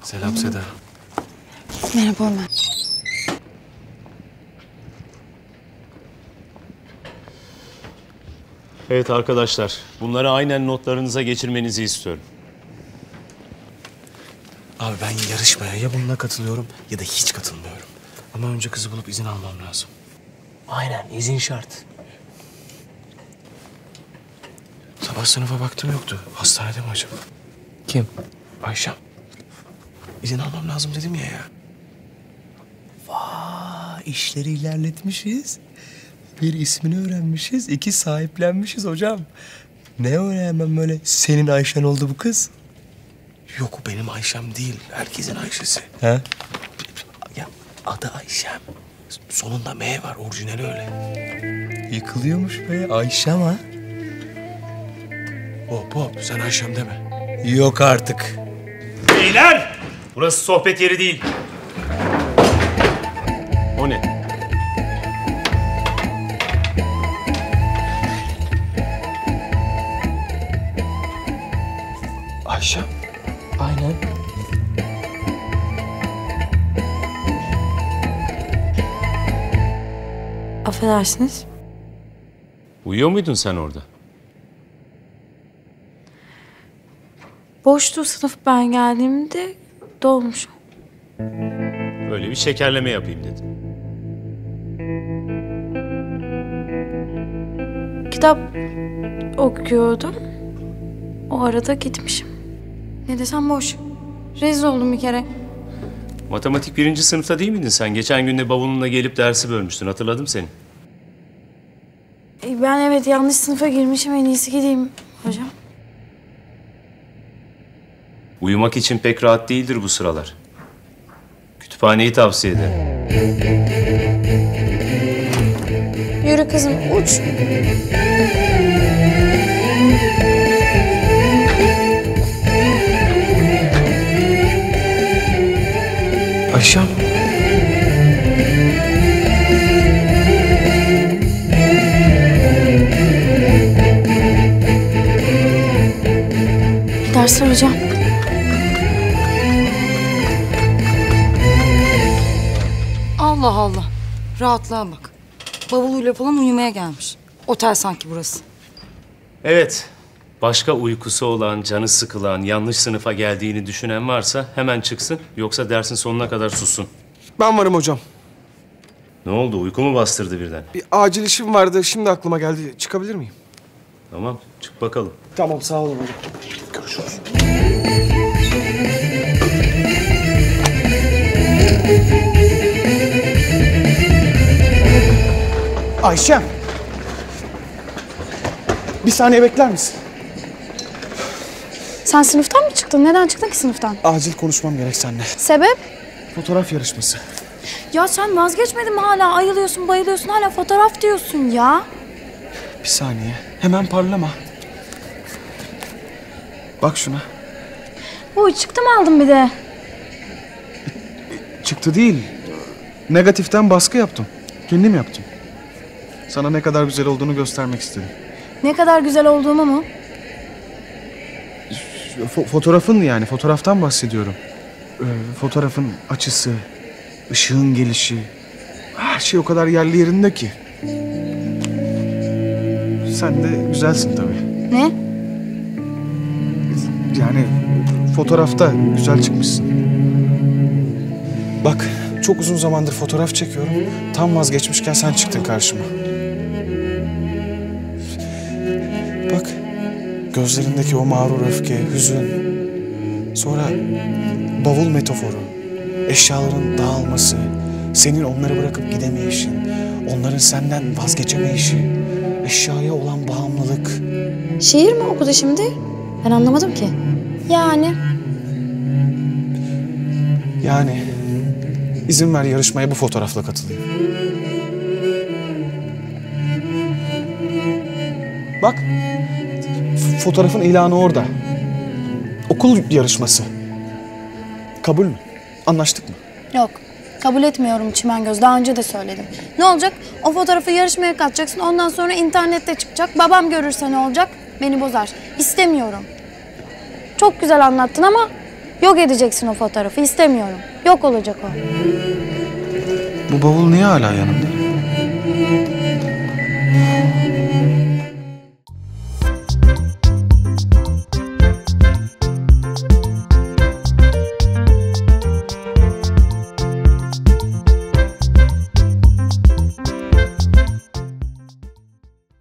Selam Seda. Merhaba Ömer. Evet arkadaşlar, bunları aynen notlarınıza geçirmenizi istiyorum. Abi ben yarışmaya ya bununla katılıyorum ya da hiç katılmıyorum. Ama önce kızı bulup izin almam lazım. Aynen, izin şart. Sabah sınıfa baktım yoktu. Hastanede mi acaba? Kim? Ayşem. İzin almam lazım dedim ya. İşleri ilerletmişiz. Bir ismini öğrenmişiz, iki sahiplenmişiz hocam. Ne öyle hemen böyle senin Ayşen oldu bu kız? Yok o benim Ayşem değil. Herkesin Ayşe'si. He? Ya adı Ayşem. Sonunda M var. Orijinali öyle. Yıkılıyormuş be Ayşem ha. Hop hop sen Ayşem deme. Yok artık. Beyler! Burası sohbet yeri değil. O ne? Ayşem. Aynen. Affedersiniz. Uyuyor muydun sen orada? Boştu sınıf ben geldiğimde dolmuş. Öyle bir şekerleme yapayım dedim. Kitap okuyordum. O arada gitmişim. Ne desem boş. Rezil oldum bir kere. Matematik 1. sınıfta değil miydin sen? Geçen gün de bavulunla gelip dersi bölmüştün. Hatırladım seni. Ben evet yanlış sınıfa girmişim. En iyisi gideyim hocam. Uyumak için pek rahat değildir bu sıralar. Kütüphaneyi tavsiye ederim. Yürü kızım uç. Ayşem. Dersler hocam. Allah Allah. Rahatlığa bak. Bavuluyla falan uyumaya gelmiş. Otel sanki burası. Evet. Başka uykusu olan, canı sıkılan, yanlış sınıfa geldiğini düşünen varsa hemen çıksın. Yoksa dersin sonuna kadar sussun. Ben varım hocam. Ne oldu? Uyku mu bastırdı birden? Bir acil işim vardı. Şimdi aklıma geldi. Çıkabilir miyim? Tamam, çık bakalım. Tamam, sağ olun hocam. Görüşürüz. Ayşem. Bir saniye bekler misin? Sen sınıftan mı çıktın? Neden çıktın ki sınıftan? Acil konuşmam gerek seninle. Sebep? Fotoğraf yarışması. Ya sen vazgeçmedin mi hala? Ayılıyorsun, bayılıyorsun. Hala fotoğraf diyorsun ya. Bir saniye. Hemen parlama. Bak şuna. Uy çıktı mı aldın bir de? Çıktı değil. Negatiften baskı yaptım. Kendim yaptım. Sana ne kadar güzel olduğunu göstermek istedim. Ne kadar güzel olduğumu mu? Fotoğrafın yani, fotoğraftan bahsediyorum. Fotoğrafın açısı, ışığın gelişi, her şey o kadar yerli yerinde ki. Sen de güzelsin tabii. Ne? Yani fotoğrafta güzel çıkmışsın. Bak, çok uzun zamandır fotoğraf çekiyorum. Tam vazgeçmişken sen çıktın karşıma. Bak, gözlerindeki o mağrur öfke, hüzün. Sonra bavul metaforu, eşyaların dağılması, senin onları bırakıp gidemeyişin, onların senden vazgeçemeyişi, eşyaya olan bağımlılık. Şiir mi okudu şimdi? Ben anlamadım ki. Yani izin ver yarışmaya bu fotoğrafla katılayım. Bak, fotoğrafın ilanı orada. Okul yarışması. Kabul mü? Anlaştık mı? Yok. Kabul etmiyorum Çimengöz. Daha önce de söyledim. Ne olacak? O fotoğrafı yarışmaya katacaksın. Ondan sonra internette çıkacak. Babam görürse ne olacak? Beni bozar. İstemiyorum. Çok güzel anlattın ama Yok edeceksin o fotoğrafı. İstemiyorum. Yok olacak o. Bu bavul niye hala yanımda?